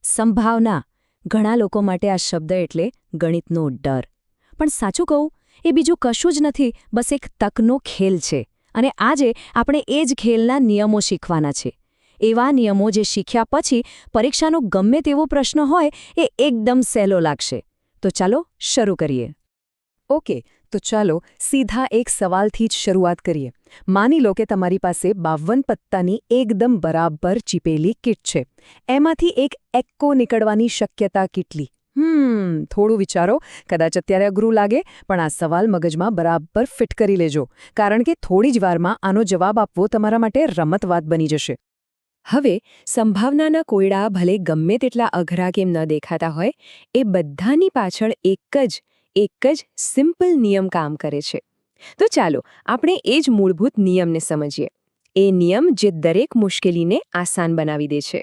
સંભાવના. ઘણા લોકો માટે આ શબ્દ એટલે ગણિતનો ડર. પણ સાચું કહું, એ બીજું કશું જ નથી, બસ એક તકનો ખેલ છે. અને આજે આપણે એ જ ખેલના નિયમો શીખવાના છે. એવા નિયમો જે શીખ્યા પછી પરીક્ષાનો ગમે તેવો પ્રશ્ન હોય એ એકદમ સહેલો લાગશે. તો ચાલો શરૂ કરીએ. ઓકે, તો ચાલો સીધા એક સવાલથી જ શરૂઆત કરીએ. માની લો કે તમારી પાસે 52 પત્તાની એકદમ બરાબર ચીપેલી કીટ છે. એમાંથી એક એક્કો નીકળવાની શક્યતા કેટલી? થોડું વિચારો. કદાચ અત્યારે અઘરું લાગે, પણ આ સવાલ મગજમાં બરાબર ફિટ કરી લેજો, કારણ કે થોડી જ વારમાં આનો જવાબ આપવો તમારા માટે રમતવાત બની જશે. હવે સંભાવનાના કોયડા ભલે ગમે તેટલા અઘરા કેમ ન દેખાતા હોય, એ બધાની પાછળ એક જ સિમ્પલ નિયમ કામ કરે છે. તો ચાલો આપણે એ જ મૂળભૂત નિયમને સમજીએ. એ નિયમ જે દરેક મુશ્કેલીને આસાન બનાવી દે છે.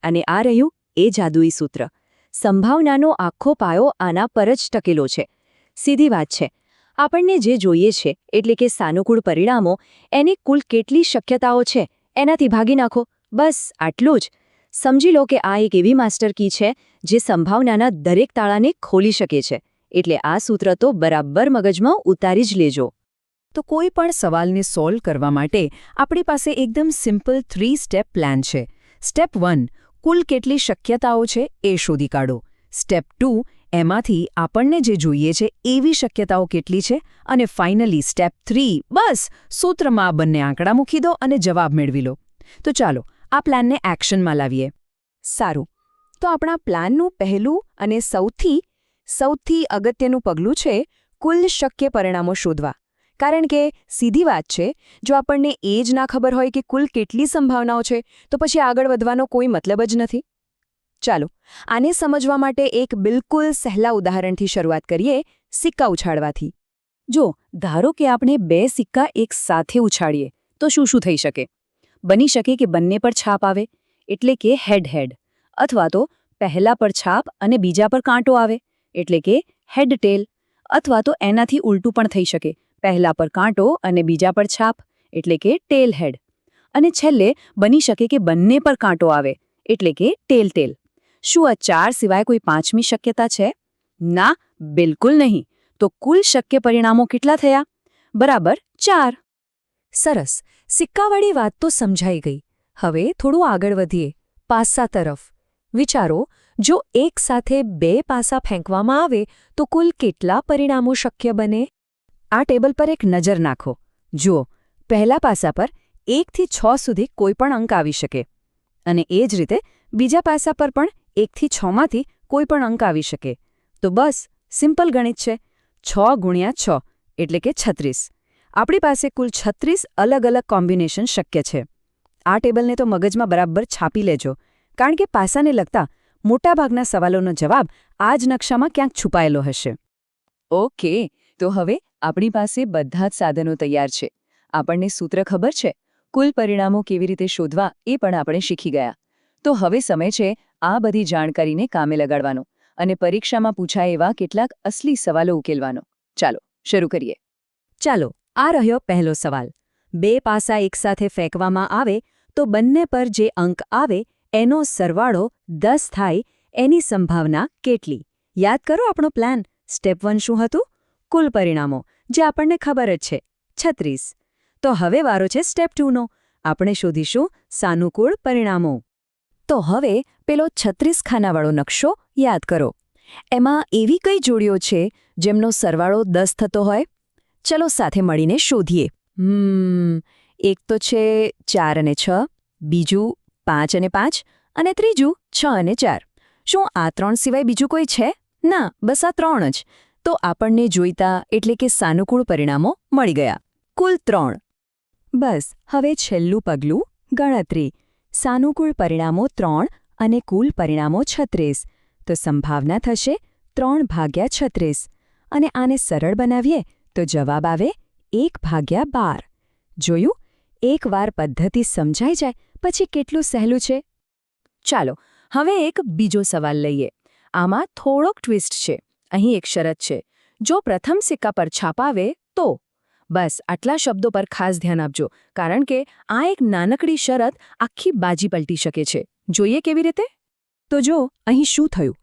અને આ રહ્યું એ જાદુઈ સૂત્ર. સંભાવનાનો આખો પાયો આના પર જ ટકેલો છે. સીધી વાત છે, આપણને જે જોઈએ છે એટલે કે સાનુકૂળ પરિણામો, એની કુલ કેટલી શક્યતાઓ છે એનાથી ભાગી નાખો. બસ આટલું જ. સમજી લો કે આ એક એવી માસ્ટર કી છે જે સંભાવનાના દરેક તાળાને ખોલી શકે છે. એટલે આ સૂત્ર તો બરાબર મગજમાં ઉતારી જ લેજો. તો કોઈ પણ સવાલને સોલ્વ કરવા માટે આપણી પાસે એકદમ સિમ્પલ 3 સ્ટેપ પ્લાન છે. સ્ટેપ 1, કુલ કેટલી શક્યતાઓ છે એ શોધી કાઢો. સ્ટેપ 2, એમાંથી આપણને જે જોઈએ છે એવી શક્યતાઓ કેટલી છે. અને ફાઇનલી સ્ટેપ 3, બસ સૂત્રમાં આ બંને આંકડા મૂકી દો અને જવાબ મેળવી લો. તો ચાલો આ પ્લાનને એક્શનમાં લાવીએ. સારું, તો આપણા પ્લાનનું પહેલું અને સૌથી અગત્યનું પગલું છે કુલ શક્ય પરિણામો શોધવા. કારણ કે સીધી વાત છે, જો આપણને એ જ ના ખબર હોય કે કુલ કેટલી સંભાવનાઓ છે, તો પછી આગળ વધવાનો કોઈ મતલબ જ નથી. ચાલો આને સમજવા માટે એક બિલકુલ સહેલા ઉદાહરણથી શરૂઆત કરીએ, સિક્કા ઉછાળવાથી. જો ધારો કે આપણે 2 સિક્કા એક સાથે ઉછાળીએ તો શું થઈ શકે? બની શકે કે બંને પર છાપ આવે, એટલે કે હેડ, અથવા તો પહેલા પર છાપ અને બીજા પર કાંટો આવે, એટલે કે હેડ ટેલ, અથવા તો એનાથી ઉલટું પણ થઈ શકે, પહેલા પર કાંટો અને બીજા પર છાપ, એટલે કે ટેલ હેડ. અને છેલ્લે બની શકે કે બંને પર કાંટો આવે, એટલે કે ટેલ. શું આ 4 સિવાય કોઈ 5મી શક્યતા છે? ના, બિલકુલ નહીં. તો કુલ શક્ય પરિણામો કેટલા થયા? બરાબર 4. સરસ, સિક્કાવાળી વાત તો સમજાઈ ગઈ. હવે થોડું આગળ વધીએ, પાસા તરફ. વિચારો, જો એક સાથે 2 પાસા ફેંકવામાં આવે તો કુલ કેટલા પરિણામો શક્ય બને? આ ટેબલ પર એક નજર નાખો. જુઓ, પહેલા પાસા પર 1 થી 6 સુધી કોઈ પણ અંક આવી શકે. અને એ જ રીતે બીજા પાસા પર પણ 1 થી 6 માંથી કોઈ પણ અંક આવી શકે. તો બસ સિમ્પલ ગણિત છે. 6 ગુણ્યા 6 એટલે કે 36. આપણી પાસે કુલ 36 અલગ કોમ્બિનેશન શક્ય છે. આ ટેબલને તો મગજમાં બરાબર છાપી લેજો, કારણ કે પાસાને લગતા મોટાભાગના સવાલોનો જવાબ આ જ નકશામાં ક્યાંક છુપાયેલો હશે. ઓકે, તો હવે આપણી પાસે બધા જ સાધનો તૈયાર છે. આપણને સૂત્ર ખબર છે, કુલ પરિણામો કેવી રીતે શોધવા એ પણ આપણે શીખી ગયા. તો હવે સમય છે આ બધી જાણકારીને કામે લગાડવાનો અને પરીક્ષામાં પૂછાય એવા કેટલાક અસલી સવાલો ઉકેલવાનો. ચાલો શરૂ કરીએ. ચાલો, આ રહ્યો પહેલો સવાલ. 2 પાસા એકસાથે ફેંકવામાં આવે તો બંને પર જે અંક આવે એનો સરવાળો 10 થાય, એની સંભાવના કેટલી? યાદ કરો આપણો પ્લાન. સ્ટેપ 1 શું હતું? કુલ પરિણામો, જે આપણને ખબર જ છે, 36. તો હવે વારો છે સ્ટેપ 2નો. આપણે શોધીશું સાનુકૂળ પરિણામો. તો હવે પેલો 36 ખાનાવાળો નકશો યાદ કરો. એમાં એવી કઈ જોડીઓ છે જેમનો સરવાળો 10 થતો હોય? ચલો સાથે મળીને શોધીએ. એક તો છે 4 અને 6, બીજું 5 અને 5, અને ત્રીજું 6 અને 4. શું આ 3 સિવાય બીજું કોઈ છે? ના, બસ આ 3 જ. તો આપણને જોઈતા એટલે કે સાનુકૂળ પરિણામો મળી ગયા. કુલ 3. બસ હવે છેલ્લું પગલું, ગણતરી. સાનુકૂળ પરિણામો 3 અને કુલ પરિણામો 36. તો સંભાવના થશે 3/36. અને આને સરળ બનાવીએ તો જવાબ આવે 1/12. જોયું? એકવાર પદ્ધતિ સમજાઈ જાય પછી કેટલું સહેલું છે. ચાલો હવે એક બીજો સવાલ લઈએ. આમાં થોડોક ટ્વિસ્ટ છે. અહીં એક શરત છે, જો પ્રથમ સિક્કા પર છાપ આવે તો. બસ આટલા શબ્દો પર ખાસ ધ્યાન આપજો, કારણ કે આ એક નાનકડી શરત આખી બાજી પલટી શકે છે. જોઈએ કેવી રીતે? તો જો અહીં શું થયું?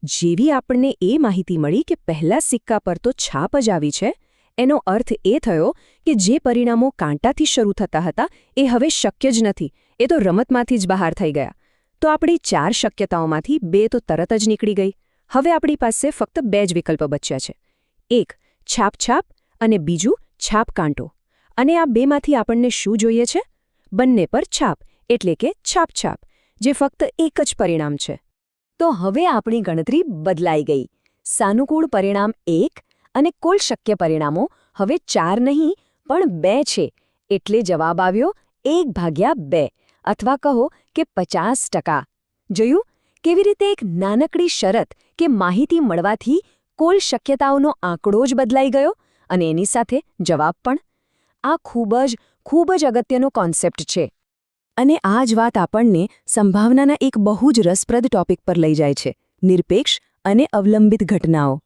જેવી આપણને એ માહિતી મળી કે પહેલા સિક્કા પર તો છાપ જ આવી છે, એનો અર્થ એ થયો કે જે પરિણામો કાંટાથી શરૂ થતા હતા એ હવે શક્ય જ નથી, એ તો રમતમાંથી જ બહાર થઈ ગયા. તો આપણી 4 શક્યતાઓમાંથી 2 તો તરત જ નીકળી ગઈ. હવે આપણી પાસે ફક્ત 2 જ વિકલ્પો બચ્યા છે. એક છાપ અને બીજું છાપ કાંટો. અને આ બેમાંથી આપણને શું જોઈએ છે? બંને પર છાપ, એટલે કે છાપ, જે ફક્ત એક જ પરિણામ છે. તો હવે આપણી ગણતરી બદલાઈ ગઈ. સાનુકૂળ પરિણામ 1 અને કુલ શક્ય પરિણામો હવે 4 નહીં પણ 2 છે. એટલે જવાબ આવ્યો 1/2 અથવા કહો કે 50%. જોયું? કેવી રીતે એક નાનકડી શરત કે માહિતી મળવાથી કુલ શક્યતાઓનો આંકડો જ બદલાઈ ગયો અને એની સાથે જવાબ પણ. આ ખૂબ જ અગત્યનો કોન્સેપ્ટ છે. અને આ જ વાત આપણને સંભાવનાના એક બહુ જ રસપ્રદ ટોપિક પર લઈ જાય છે: નિરપેક્ષ અને અવલંબિત ઘટનાઓ.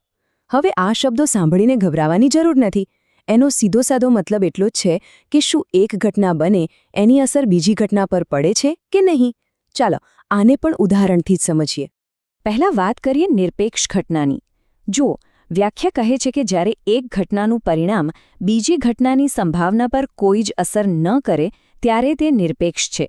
હવે આ શબ્દો સાંભળીને ગભરાવાની જરૂર નથી. એનો સીધો સાદો મતલબ એટલો જ છે કે શું એક ઘટના બને એની અસર બીજી ઘટના પર પડે છે કે નહીં. ચાલો આને પણ ઉદાહરણથી જ સમજીએ. પહેલા વાત કરીએ નિરપેક્ષ ઘટનાની. જુઓ, વ્યાખ્યા કહે છે કે જ્યારે એક ઘટનાનું પરિણામ બીજી ઘટનાની સંભાવના પર કોઈ જ અસર ન કરે ત્યારે તે નિરપેક્ષ છે.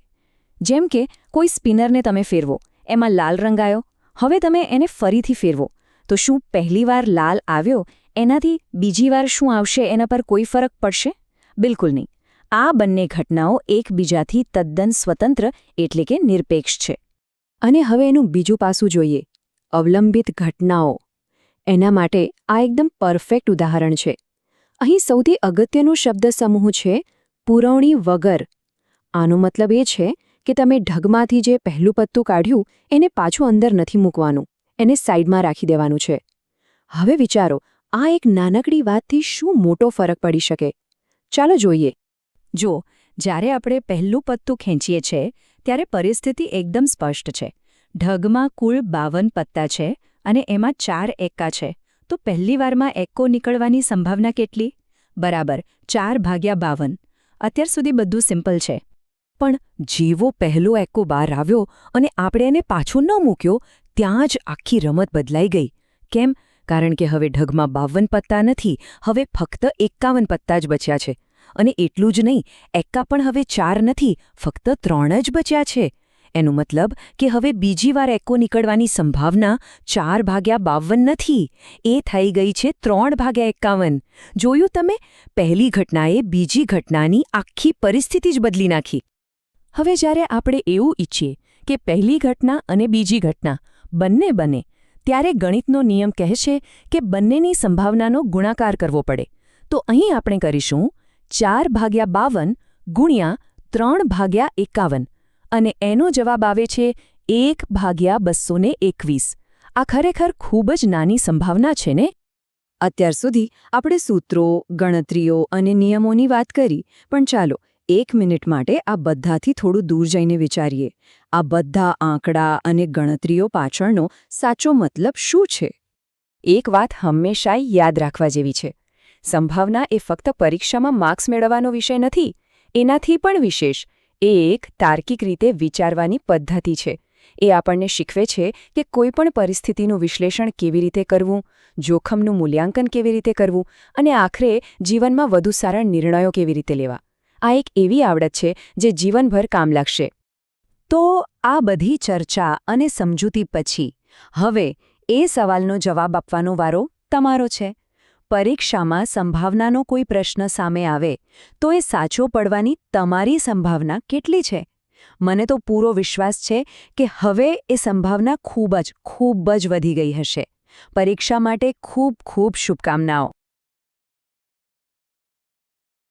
જેમ કે કોઈ સ્પિનરને તમે ફેરવો, એમાં લાલ રંગ આવ્યો, હવે તમે એને ફરીથી ફેરવો, તો શું પહેલી વાર લાલ આવ્યો એનાથી બીજી વાર શું આવશે એના પર કોઈ ફરક પડશે? બિલકુલ નહીં. આ બંને ઘટનાઓ એકબીજાથી તદ્દન સ્વતંત્ર એટલે કે નિરપેક્ષ છે. અને હવે એનું બીજું પાસું જોઈએ: અવલંબિત ઘટનાઓ. એના માટે આ એકદમ પરફેક્ટ ઉદાહરણ છે. અહીં સૌથી અગત્યનો શબ્દ સમૂહ છે પુરવણી વગર. આનો મતલબ એ છે કે તમે ઢગમાંથી જે પહેલું પત્તું કાઢ્યું એને પાછું અંદર નથી મૂકવાનું, એને સાઈડમાં રાખી દેવાનું છે. હવે વિચારો, આ એક નાનકડી વાતથી શું મોટો ફરક પડી શકે. ચાલો જોઈએ. જો જ્યારે આપણે પહેલું પત્તું ખેંચીએ છીએ ત્યારે પરિસ્થિતિ એકદમ સ્પષ્ટ છે. ઢગમાં કુલ 52 પત્તા છે અને એમાં 4 એક્કા છે. તો પહેલી વારમાં એક્કો નીકળવાની સંભાવના કેટલી? બરાબર 4/52. અત્યાર સુધી બધું સિમ્પલ છે. પણ જેવો પહેલો એક્કો બહાર આવ્યો અને આપણે એને પાછો ન મૂક્યો, ત્યાં જ આખી રમત બદલાઈ ગઈ. કેમ? કારણ કે હવે ઢગમાં 52 પત્તા નથી, હવે ફક્ત 51 પત્તા જ બચ્યા છે. અને એટલું જ નહીં, એક્કા પણ હવે 4 નથી, ફક્ત 3 જ બચ્યા છે. એનો મતલબ કે હવે બીજી વાર એક્કો નીકળવાની સંભાવના 4/52 નથી, એ થઈ ગઈ છે 3/51. જોયું તમે? પહેલી ઘટનાએ બીજી ઘટનાની આખી પરિસ્થિતિ જ બદલી નાખી. હવે જ્યારે આપણે એવું ઈચ્છીએ કે પહેલી ઘટના અને બીજી ઘટના બંને બને, ત્યારે ગણિતનો નિયમ કહે છે કે બંનેની સંભાવનાનો ગુણાકાર કરવો પડે. તો અહીં આપણે કરીશું 4/52 ગુણ્યા 3/51 અને એનો જવાબ આવે છે 1/221. આ ખરેખર ખૂબ જ નાની સંભાવના છે ને? અત્યાર સુધી આપણે સૂત્રો, ગણતરીઓ અને નિયમોની વાત કરી, પણ ચાલો 1 મિનિટ માટે આ બધાથી થોડું દૂર જઈને વિચારીએ. આ બધા આંકડા અને ગણતરીઓ પાછળનો સાચો મતલબ શું છે? એક વાત હંમેશા યાદ રાખવા જેવી છે: સંભાવના એ ફક્ત પરીક્ષામાં માર્ક્સ મેળવવાનો વિષય નથી, એનાથી પણ વિશેષ. એ એક તાર્કિક રીતે વિચારવાની પદ્ધતિ છે. એ આપણને શીખવે છે કે કોઈપણ પરિસ્થિતિનું વિશ્લેષણ કેવી રીતે કરવું, જોખમનું મૂલ્યાંકન કેવી રીતે કરવું અને આખરે જીવનમાં વધુ સારા નિર્ણયો કેવી રીતે લેવા. આ એક એવી આવડત છે જે જીવનભર કામ લાગશે. તો આ બધી ચર્ચા અને સમજૂતી પછી હવે એ સવાલનો જવાબ આપવાનો વારો તમારો છે. પરીક્ષામાં સંભાવનાનો કોઈ પ્રશ્ન સામે આવે તો એ સાચો પડવાની તમારી સંભાવના કેટલી છે? મને તો પૂરો વિશ્વાસ છે કે હવે એ સંભાવના ખૂબ જ વધી ગઈ હશે. પરીક્ષા માટે ખૂબ શુભકામનાઓ.